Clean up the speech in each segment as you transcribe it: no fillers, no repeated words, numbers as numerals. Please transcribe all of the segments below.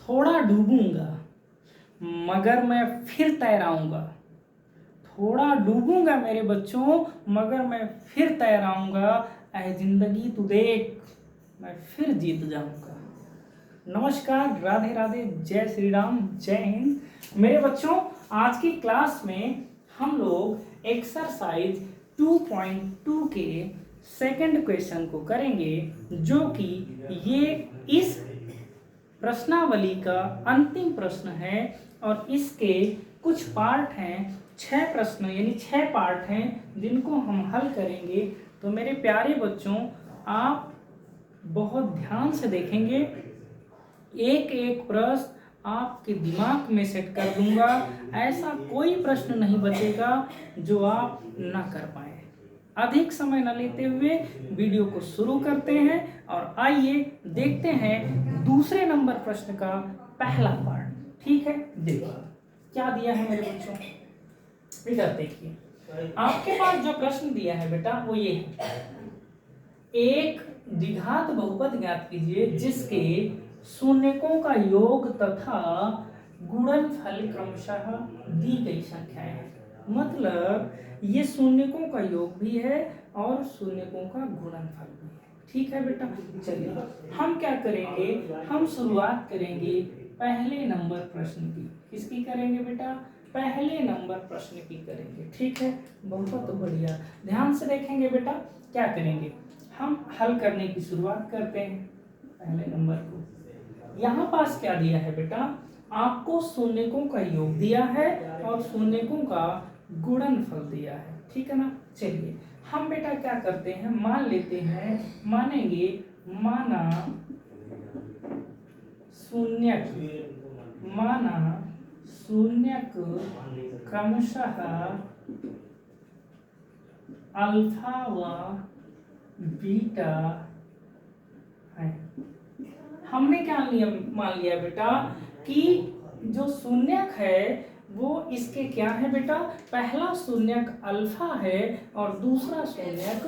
थोड़ा डूबूंगा मगर मैं फिर तैराऊंगा। थोड़ा डूबूंगा मेरे बच्चों मगर मैं फिर तैराऊंगा। ऐ जिंदगी तू देख मैं फिर जीत जाऊंगा। नमस्कार, राधे राधे, जय श्री राम, जय हिंद। मेरे बच्चों, आज की क्लास में हम लोग एक्सरसाइज 2.2 के सेकंड क्वेश्चन को करेंगे, जो कि ये इस प्रश्नावली का अंतिम प्रश्न है और इसके कुछ पार्ट हैं। 6 प्रश्न यानी 6 पार्ट हैं जिनको हम हल करेंगे। तो मेरे प्यारे बच्चों, आप बहुत ध्यान से देखेंगे। एक एक प्रश्न आपके दिमाग में सेट कर दूंगा। ऐसा कोई प्रश्न नहीं बचेगा जो आप ना कर पाए। अधिक समय न लेते हुए वीडियो को शुरू करते हैं और आइए देखते हैं दूसरे नंबर प्रश्न का पहला पार्ट। ठीक है, देखिए क्या दिया है मेरे बच्चों। इधर देखिए, आपके पास जो प्रश्न दिया है बेटा वो ये है। एक द्विघात बहुपद ज्ञात कीजिए जिसके शून्यकों का योग तथा गुणनफल क्रमशः दी गई संख्याएं हैं। मतलब ये शून्यकों का योग भी है और शून्यकों का गुणनफल भी है। ठीक है बेटा, चलिए हम क्या करेंगे, हम शुरुआत करेंगे पहले नंबर प्रश्न की। किसकी करेंगे बेटा? पहले नंबर प्रश्न की करेंगे। ठीक है, बहुत बढ़िया, ध्यान से देखेंगे बेटा। क्या करेंगे, हम हल करने की शुरुआत करते हैं पहले नंबर को। यहाँ पास क्या दिया है बेटा? आपको शून्यकों का योग दिया है और शून्यकों का गुणनफल दिया है। ठीक है ना। चलिए हम बेटा क्या करते हैं, मान लेते हैं, मानेंगे, माना शून्यक, माना शून्यक क्रमशः अल्फा व बीटा है। हमने क्या मान लिया बेटा कि जो शून्यक है वो इसके क्या है बेटा? पहला शून्यक अल्फा है और दूसरा शून्यक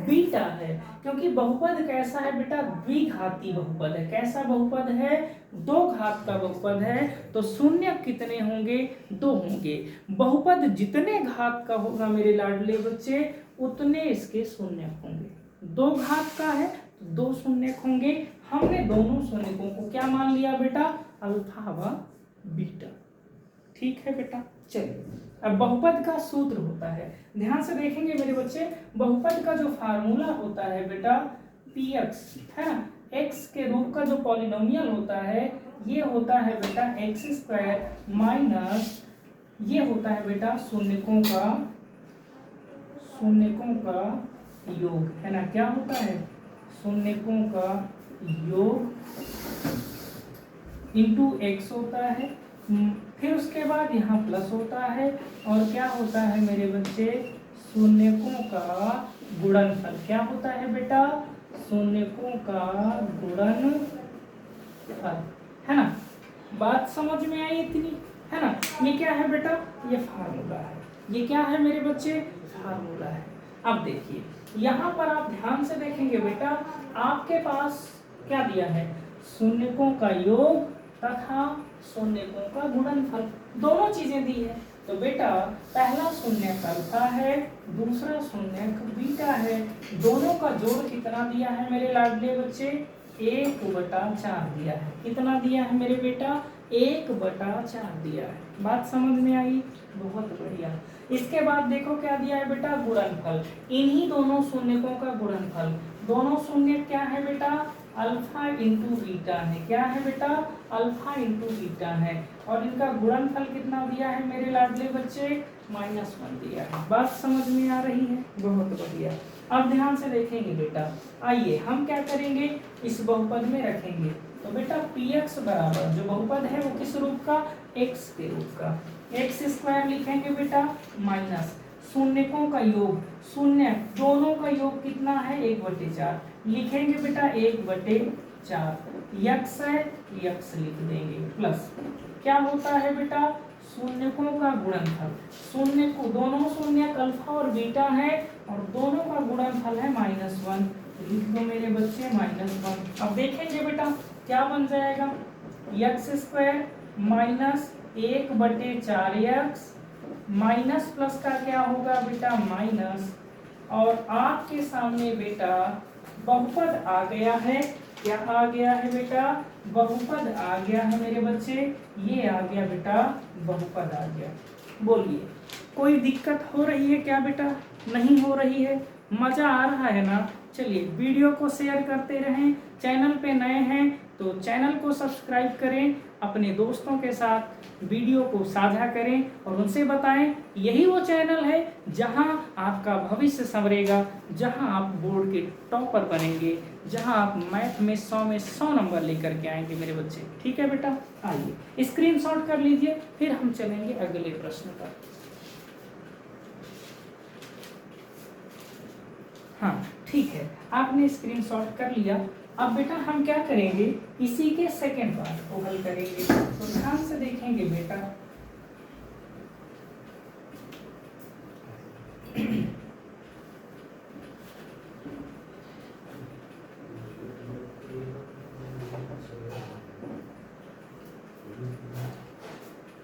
बीटा है। क्योंकि बहुपद कैसा है बेटा? द्विघाती बहुपद है। कैसा बहुपद है? 2 घात का बहुपद है। तो शून्यक कितने होंगे? 2 होंगे। बहुपद जितने घात का होगा मेरे लाडले बच्चे, उतने इसके शून्यक होंगे। 2 घात का है तो 2 शून्यक होंगे। हमने दोनों शून्यकों को क्या मान लिया बेटा? अल्फा व बीटा। ठीक है बेटा। चलिए अब बहुपद का सूत्र होता है, ध्यान से देखेंगे मेरे बच्चे। बहुपद का जो फार्मूला होता है बेटा px है ना, x के रूप का जो पॉलिनोमियल होता है ये होता है बेटा x² माइनस ये होता है बेटा शून्यकों का योग, है ना। क्या होता है? शून्यकों का योग इंटू x होता है। फिर उसके बाद यहाँ प्लस होता है और क्या होता है मेरे बच्चे? शून्यकों का गुणनफल। क्या होता है बेटा? शून्यकों का गुणनफल, है ना। बात समझ में आई इतनी, है ना। ये क्या है बेटा? ये फार्मूला है। ये क्या है मेरे बच्चे? फार्मूला है। अब देखिए यहाँ पर आप ध्यान से देखेंगे बेटा, आपके पास क्या दिया है? शून्यकों का योग तथा शून्यकों का गुणनफल, दोनों चीजें दी है। तो बेटा पहला शून्यक अल्फा है, दूसरा शून्यक बीटा है। दोनों का जोड़ कितना दिया है मेरे लाडले बच्चे? 1/4 दिया है। कितना दिया है मेरे बेटा? 1/4 दिया है। बात समझ में आई? बहुत बढ़िया। इसके बाद देखो क्या दिया है बेटा? गुणनफल। इन्हीं दोनों शून्यकों का गुणनफल। दोनों शून्य क्या है बेटा? अल्फा इंटू बीटा है। क्या है बेटा? अल्फा इंटू बीटा है। और इनका गुणनफल कितना दिया है मेरे लाडले बच्चे? -1 दिया है। बात समझ में आ रही है? बहुत बढ़िया। अब ध्यान से देखेंगे बेटा, आइए हम क्या करेंगे, इस बहुपद में रखेंगे। तो बेटा px बराबर जो बहुपद है वो किस रूप का? x के रूप का। x² लिखेंगे बेटा माइनस शून्यकों का योग, शून्य दोनों का योग कितना है? 1/4 लिखेंगे बेटा 1/4। यक्स है, यक्स लिख देंगे प्लस क्या होता है बेटा? शून्यकों का गुणनफल। शून्य को दोनों शून्य अल्फा और बीटा है और दोनों का गुणनफल है -1। लिख दो मेरे बच्चे -1। अब देखेंगे बेटा क्या बन जाएगा? X square minus 1/4x minus plus का क्या होगा बेटा माइनस, और आपके सामने बेटा बहुपद आ गया है। क्या आ गया है बेटा? बहुपद आ गया है मेरे बच्चे, ये आ गया बेटा बहुपद आ गया। बोलिए कोई दिक्कत हो रही है क्या बेटा? नहीं हो रही है? मजा आ रहा है ना? चलिए वीडियो को शेयर करते रहें, चैनल पे नए हैं तो चैनल को सब्सक्राइब करें, अपने दोस्तों के साथ वीडियो को साझा करें और उनसे बताएं यही वो चैनल है जहां आपका भविष्य संवरेगा, जहां आप बोर्ड के टॉपर बनेंगे, जहां आप मैथ में 100 में 100 नंबर लेकर के आएंगे मेरे बच्चे। ठीक है बेटा, आइए स्क्रीनशॉट कर लीजिए, फिर हम चलेंगे अगले प्रश्न पर। हाँ ठीक है, आपने स्क्रीनशॉट कर लिया। अब बेटा हम क्या करेंगे, इसी के सेकेंड पार्ट को हल करेंगे, तो ध्यान से देखेंगे बेटा।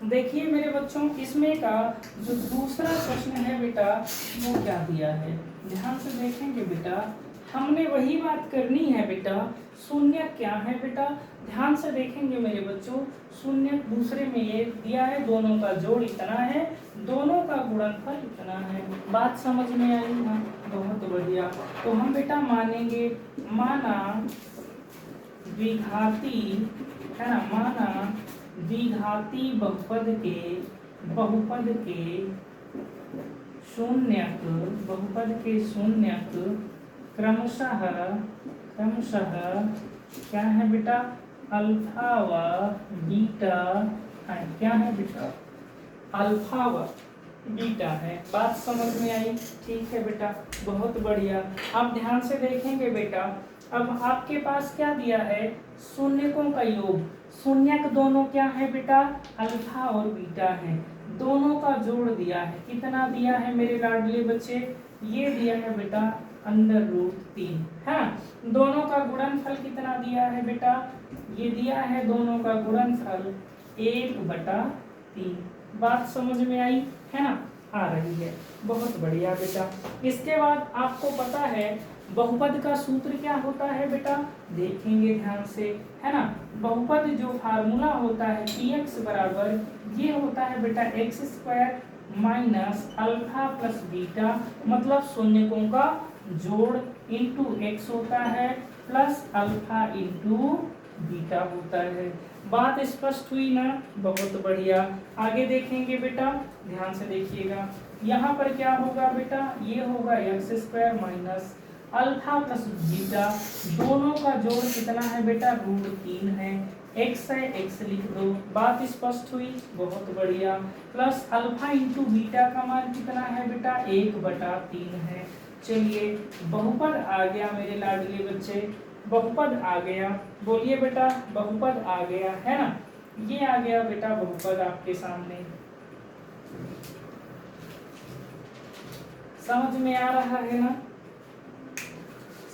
देखिए मेरे बच्चों, इसमें का जो दूसरा प्रश्न है बेटा वो क्या दिया है, ध्यान से देखेंगे बेटा। हमने वही बात करनी है बेटा, शून्य क्या है बेटा, ध्यान से देखेंगे मेरे बच्चों। शून्य दूसरे में ये दिया है, दोनों का जोड़ इतना है, दोनों का गुणनफल इतना है। बात समझ में आई ना? बहुत बढ़िया। तो हम बेटा मानेंगे, माना द्विघाती है ना, माना द्विघाती बहुपद के शून्यक, बहुपद के शून्यक क्रमशः क्या है बेटा, अल्फा व बीटा है। क्या है बेटा? अल्फा व बीटा है। बात समझ में आई? ठीक है बेटा, बहुत बढ़िया। आप ध्यान से देखेंगे बेटा, अब आपके पास क्या दिया है, शून्यकों का योग। शून्यक दोनों क्या है बेटा, अल्फा और बीटा है, दोनों का जोड़ दिया है। कितना दिया है मेरे लाडले बच्चे? ये दिया है बेटा √3 है। दोनों का गुणनफल कितना दिया है बेटा? ये दिया है दोनों का गुणनफल 1/3। बात समझ में आई है ना? आ रही है, बहुत बढ़िया बेटा। इसके बाद आपको पता है बहुपद का सूत्र क्या होता है बेटा, देखेंगे ध्यान से है ना। बहुपद जो फार्मूला होता है px बराबर ये होता है बेटा x² minus alpha plus beta, मतलब शून्यकों का जोड़ इंटू x होता है प्लस अल्फा इंटू बीटा होता है। बात स्पष्ट हुई ना? बहुत बढ़िया। आगे देखेंगे बेटा, ध्यान से देखिएगा। यहाँ पर क्या होगा बेटा, ये होगा x² minus alpha plus beta, दोनों का जोड़ कितना है बेटा, √3 है। x है, x लिख दो। बात स्पष्ट हुई? बहुत बढ़िया। प्लस अल्फा इंटू बीटा का मान कितना है बेटा, 1/3 है। चलिए बहुपद आ गया मेरे लाडले बच्चे, बहुपद आ गया। बोलिए बेटा, बहुपद आ गया है ना। ये आ गया बेटा बहुपद आपके सामने। समझ में आ रहा है ना?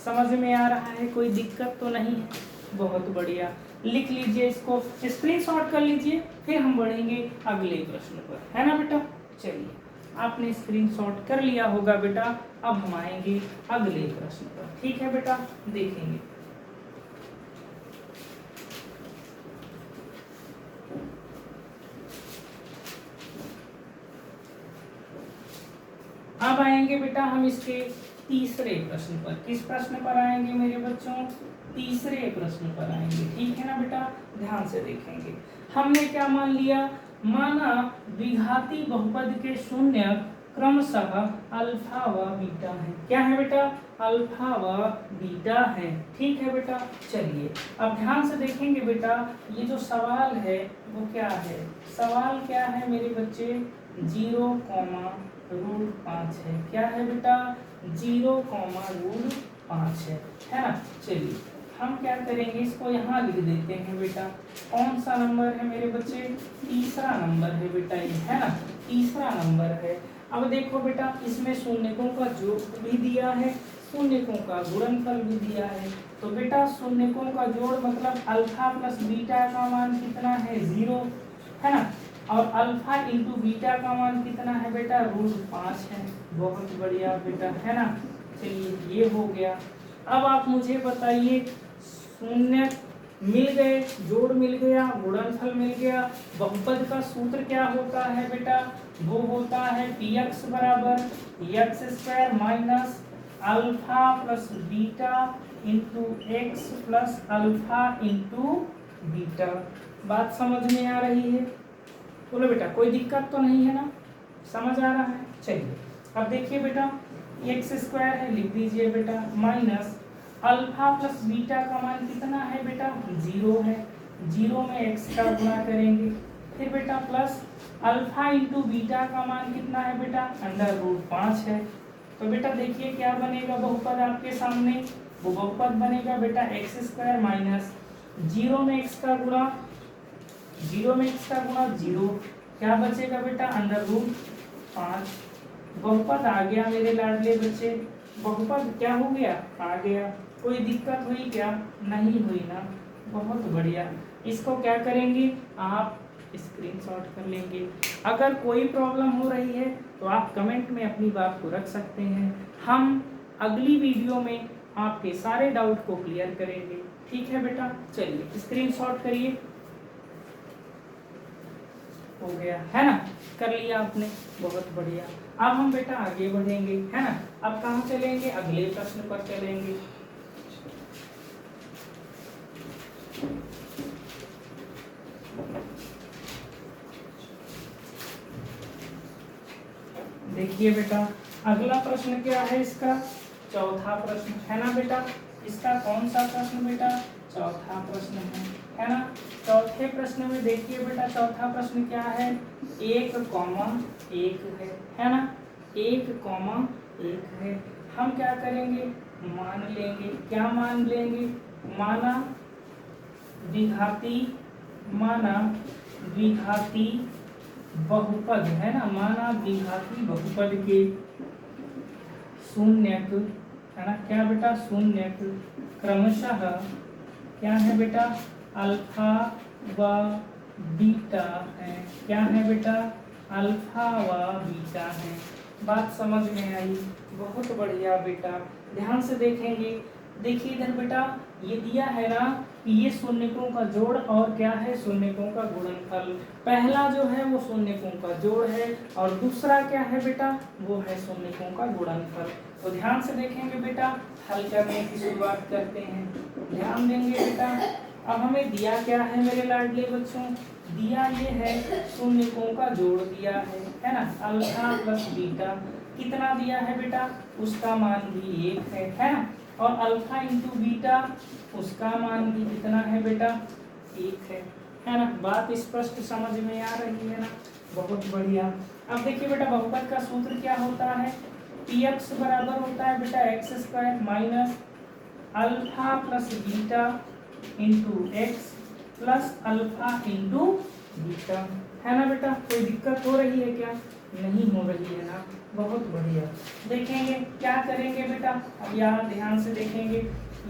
समझ में आ रहा है, कोई दिक्कत तो नहीं है? बहुत बढ़िया। लिख लीजिए, इसको स्क्रीनशॉट कर लीजिए, फिर हम बढ़ेंगे अगले प्रश्न पर, है ना बेटा। चलिए आपने स्क्रीनशॉट कर लिया होगा बेटा, अब हम आएंगे अगले प्रश्न पर। ठीक है बेटा, देखेंगे। अब आएंगे बेटा हम इसके तीसरे प्रश्न पर। किस प्रश्न पर आएंगे मेरे बच्चों? तीसरे प्रश्न पर आएंगे। ठीक है ना बेटा, ध्यान से देखेंगे। हमने क्या मान लिया, माना द्विघाती बहुपद के शून्य क्रमशः अल्फा व बीटा है। क्या है बेटा, अल्फा व बीटा है। ठीक है बेटा, चलिए अब ध्यान से देखेंगे बेटा, ये जो सवाल है वो क्या है, सवाल क्या है मेरे बच्चे, 0,√5 है। क्या है बेटा, 0,√5 है ना। चलिए हम क्या करेंगे, इसको यहाँ लिख देते हैं बेटा। कौन सा नंबर है मेरे बच्चे, तीसरा नंबर है बेटा ये, है ना, तीसरा नंबर है। अब देखो बेटा, इसमें शून्यकों का जोड़ भी दिया है, शून्यकों का गुणनफल भी दिया है। तो बेटा शून्यकों का जोड़ मतलब अल्फा प्लस बीटा का मान कितना है 0 है ना, और अल्फा इंटू बीटा का मान कितना है बेटा √5 है। बहुत बढ़िया बेटा है ना। चलिए ये हो गया। अब आप मुझे बताइए शून्य मिल गए, जोड़ मिल गया, गुणनफल मिल गया, बहुपद का सूत्र क्या होता है बेटा, वो होता है px बराबर x² minus alpha plus beta into x plus alpha into beta. बात समझ में आ रही है? बोलो बेटा कोई दिक्कत तो नहीं है ना, समझ आ रहा है? चलिए अब देखिए बेटा x² है, लिख दीजिए बेटा, माइनस अल्फा प्लस बीटा का मान कितना है बेटा 0 है, 0 में x का गुणा करेंगे, फिर बेटा प्लस अल्फा इंटू बीटा का मान कितना है बेटा √5 है। तो बेटा देखिए क्या बनेगा बहुपद आपके सामने, वो बहुपद बनेगा बेटा x² माइनस 0 में x का गुणा, 0 में x का गुणा 0, क्या बचेगा बेटा √5। बहुपद आ गया मेरे लाडले बच्चे, बहुपद क्या हो गया आ गया। कोई दिक्कत हुई क्या? नहीं हुई ना, बहुत बढ़िया। इसको क्या करेंगे आप स्क्रीनशॉट कर लेंगे। अगर कोई प्रॉब्लम हो रही है तो आप कमेंट में अपनी बात को रख सकते हैं, हम अगली वीडियो में आपके सारे डाउट को क्लियर करेंगे। ठीक है बेटा, चलिए स्क्रीनशॉट करिए। हो गया है ना, कर लिया आपने, बहुत बढ़िया। अब हम बेटा आगे बढ़ेंगे है ना। अब कहाँ चलेंगे, अगले प्रश्न पर चलेंगे। देखिए बेटा अगला प्रश्न क्या है इसका, चौथा प्रश्न है ना बेटा। इसका कौन सा प्रश्न बेटा, चौथा प्रश्न है ना। चौथे प्रश्न में देखिए बेटा चौथा प्रश्न क्या है, 1,1 है ना, 1,1 है। हम क्या करेंगे मान लेंगे, क्या मान लेंगे, माना द्विघाती बहुपद है ना, माना द्विघाती बहुपद के शून्यक है ना, क्या बेटा शून्यक क्रमशः क्या है बेटा अल्फा व बीटा है, क्या है बेटा अल्फा व बीटा है। बात समझ में आई, बहुत बढ़िया बेटा। ध्यान से देखेंगे, देखिए इधर बेटा ये दिया है ना कि ये शून्यकों का जोड़ और क्या है शून्यकों का गुणनफल। पहला जो है वो शून्यकों का जोड़ है और दूसरा क्या है बेटा वो है शून्यकों का गुणनफल। तो ध्यान से देखेंगे बेटा, हल करने की शुरुआत करते हैं, ध्यान देंगे बेटा। अब हमें दिया क्या है मेरे लाडले बच्चों, दिया ये है शून्यकों का जोड़ दिया है ना, अल्फा प्लस बीटा कितना दिया है बेटा, उसका मान भी 1 है ना, और अल्फा इंटू बीटा उसका मान भी कितना है बेटा 1 है ना। बात स्पष्ट समझ में आ रही है ना, बहुत बढ़िया। अब देखिए बेटा बहुपद का सूत्र क्या होता है, px बराबर होता है बेटा x² minus alpha plus beta into x plus alpha into beta, है ना बेटा। कोई दिक्कत हो रही है क्या? नहीं हो रही है ना, बहुत बढ़िया। देखेंगे क्या करेंगे बेटा, अब यहाँ ध्यान से देखेंगे,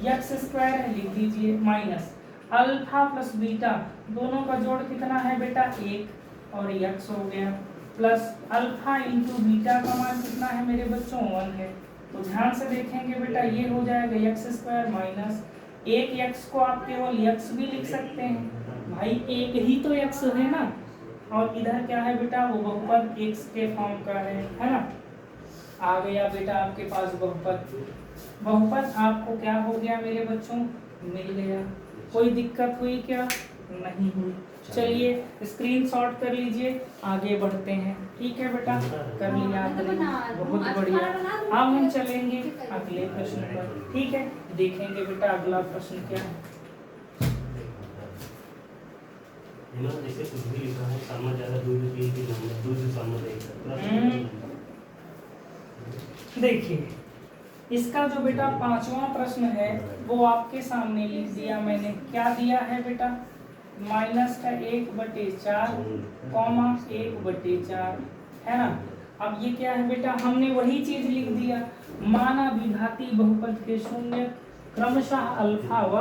x² है लिख दीजिए माइनस अल्फा प्लस बीटा दोनों का जोड़ कितना है बेटा 1 और x हो गया, प्लस अल्फा इंटू बीटा का मान कितना है मेरे बच्चों 1 है। तो ध्यान से देखेंगे बेटा ये हो जाएगा x² माइनस एक x को आप केवल x भी लिख सकते हैं भाई, एक ही तो x है ना, और इधर क्या है बेटा वो बहुपद x के फॉर्म का है ना। आ गया बेटा आपके पास बहुपद, बहुपद आपको क्या हो गया मेरे बच्चों मिल गया। कोई दिक्कत हुई क्या? नहीं हुई। चलिए स्क्रीनशॉट कर लीजिए, आगे बढ़ते हैं। ठीक है बेटा, कर लिया आपने, बहुत बढ़िया। अब हम चलेंगे अगले प्रश्न पर। ठीक है, देखेंगे बेटा अगला प्रश्न क्या है। जैसे कुछ भी लिखा है सामा ज्यादा दूध पिए कि नंबर दूध सामा देगा। देखिए इसका जो बेटा 5वां प्रश्न है वो आपके सामने लिख दिया मैंने। क्या दिया है बेटा, माइनस का 1/4 कॉमा 1/4 है ना। अब ये क्या है बेटा, हमने वही चीज लिख दिया, माना विघाती बहुपद के शून्य क्रमशः अल्फा व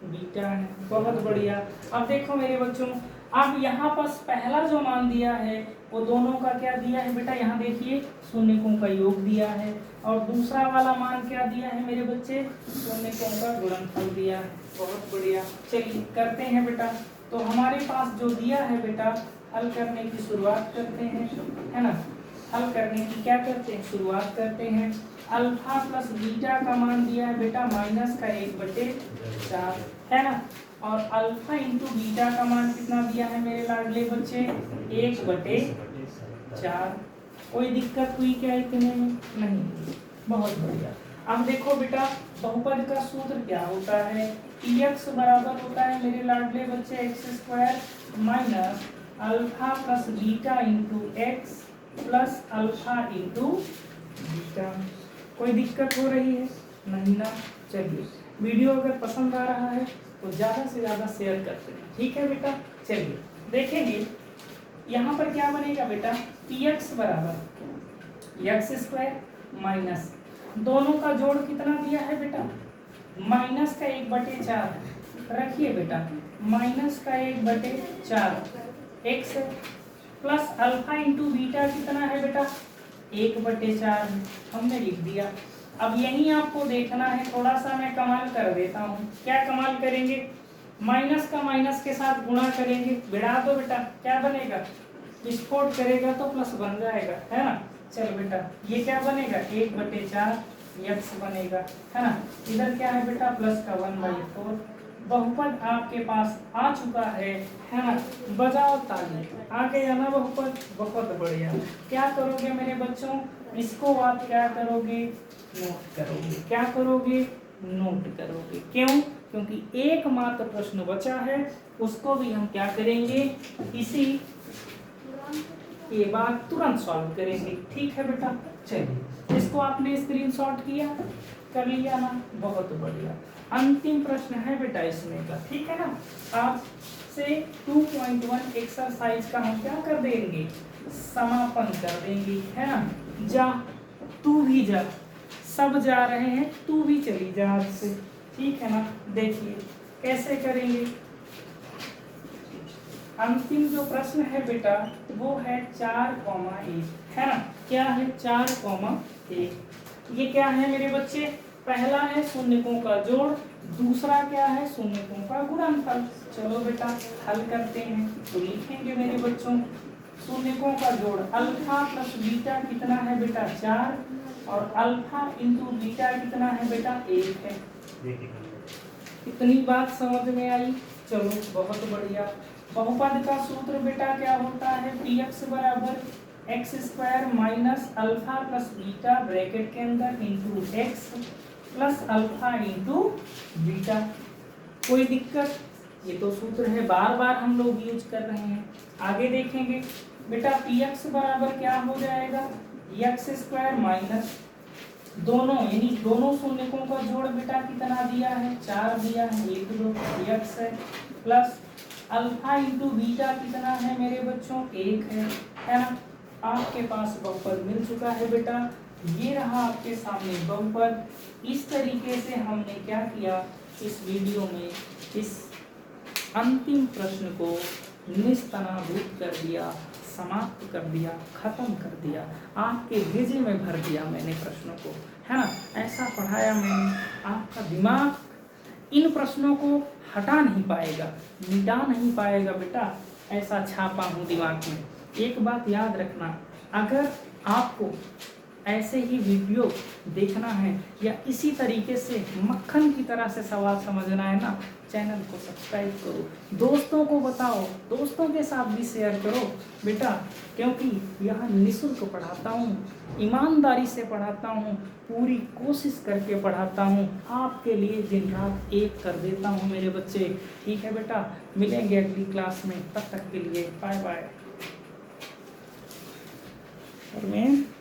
बीटा है। बहुत बढ़िया। अब देखो मेरे बच्चों, अब यहाँ पर पहला जो मान दिया है वो दोनों का क्या दिया है बेटा, यहाँ देखिए शून्यकों का योग दिया है, और दूसरा वाला मान क्या दिया है मेरे बच्चे, शून्यकों का गुणनफल दिया है। बहुत बढ़िया। चलिए करते हैं बेटा। तो हमारे पास जो दिया है बेटा, हल करने की शुरुआत करते हैं, है ना। हल करने की क्या करते हैं, शुरुआत करते हैं। अल्फा प्लस बीटा का मान दिया है बेटा माइनस का 1/4, है ना। और अल्फा इंटू बीटा का मान कितना दिया है मेरे लाडले बच्चे, 1/4। कोई दिक्कत हुई क्या इतने में? नहीं। बहुत बढ़िया। अब देखो बेटा, बहुपद का सूत्र क्या होता है, px बराबर होता है मेरे लाडले बच्चे x² minus alpha plus beta into x plus alpha into beta. कोई दिक्कत हो रही है? नहीं ना। चलिए, वीडियो अगर पसंद आ रहा है तो ज़्यादा से ज़्यादा शेयर करते हैं, ठीक है बेटा। चलिए देखेंगे यहाँ पर क्या बनेगा बेटा, px बराबर x² माइनस दोनों का जोड़ कितना दिया है बेटा, माइनस का 1/4 रखिए बेटा, माइनस का 1/4 x plus alpha into beta कितना है बेटा, 1/4 हमने लिख दिया। अब यही आपको देखना है, थोड़ा सा मैं कमाल कर देता हूँ। क्या कमाल करेंगे, माइनस का माइनस के साथ गुणा करेंगे, भिड़ा दो बेटा, क्या बनेगा, विस्फोट करेगा तो प्लस बन जाएगा, है ना। चलो बेटा, ये क्या बनेगा, 1/4 x बनेगा, है ना। इधर क्या है बेटा, प्लस का 1/4। बहुपद आपके पास आ चुका है ना। बजाओ ताली, आ गया ना बहुपद, बहुत बढ़िया। क्या करोगे मेरे बच्चों, इसको आप क्या करोगे, नोट करोगे। क्या करोगे, नोट करोगे। क्यों, क्योंकि एकमात्र प्रश्न बचा है, उसको भी हम क्या करेंगे, इसी के बाद तुरंत सॉल्व करेंगे, ठीक है बेटा। चलिए, इसको आपने स्क्रीनशॉट किया, कर लिया ना, बहुत बढ़िया। अंतिम प्रश्न है बेटा इसमें का, ठीक है ना। आपसे 2.1 एक्सरसाइज का हम क्या कर देंगे, समापन कर देंगे, है ना। जा, तू भी जा, सब जा रहे हैं, तू भी चली जा आज से, ठीक है ना। देखिए कैसे करेंगे। अंतिम जो प्रश्न है बेटा वो है 4,1, है ना। क्या है, 4,1। ये क्या है मेरे बच्चे, पहला है शून्यकों का जोड़, दूसरा क्या है, शून्यकों का गुणनफल। चलो बेटा हल करते हैं। तो लिखेंगे मेरे बच्चों, शून्यकों का जोड़ अल्फा प्लस बीटा कितना है बेटा, 4, और अल्फा इंटू बीटा कितना है बेटा, 1 है। इतनी बात समझ में आई। चलो बहुत बढ़िया। बहुपद का सूत्र बेटा क्या होता है, px बराबर x² minus alpha plus beta bracket के अंदर into x plus alpha into beta. कोई दिक्कत, ये तो सूत्र है, बार बार हम लोग यूज कर रहे हैं। आगे देखेंगे बेटा, px बराबर क्या हो जाएगा, x² माइनस दोनों यानी दोनों शून्यकों का जोड़ बेटा कितना दिया है, 4 दिया है, 1 2 x है, प्लस अल्फा इंटू बीटा कितना है मेरे बच्चों, 1 है ना। आपके पास बहुपद मिल चुका है बेटा। ये रहा आपके सामने बहुपद। इस तरीके से हमने क्या किया, इस वीडियो में इस अंतिम प्रश्न को निस्तनाभूत कर दिया, समाप्त कर दिया, खत्म कर दिया, आपके भेजे में भर दिया मैंने प्रश्नों को, है ना। ऐसा पढ़ाया मैंने, आपका दिमाग इन प्रश्नों को हटा नहीं पाएगा, मिटा नहीं पाएगा बेटा, ऐसा छापा हूँ दिमाग में। एक बात याद रखना, अगर आपको ऐसे ही वीडियो देखना है या इसी तरीके से मक्खन की तरह से सवाल समझना है ना, चैनल को सब्सक्राइब करो, दोस्तों को बताओ, दोस्तों के साथ भी शेयर करो बेटा, क्योंकि यहाँ निःशुल्क पढ़ाता हूँ, ईमानदारी से पढ़ाता हूँ, पूरी कोशिश करके पढ़ाता हूँ, आपके लिए दिन रात एक कर देता हूँ मेरे बच्चे, ठीक है बेटा। मिलेंगे अगली क्लास में, तब तक के लिए बाय बाय। और मैं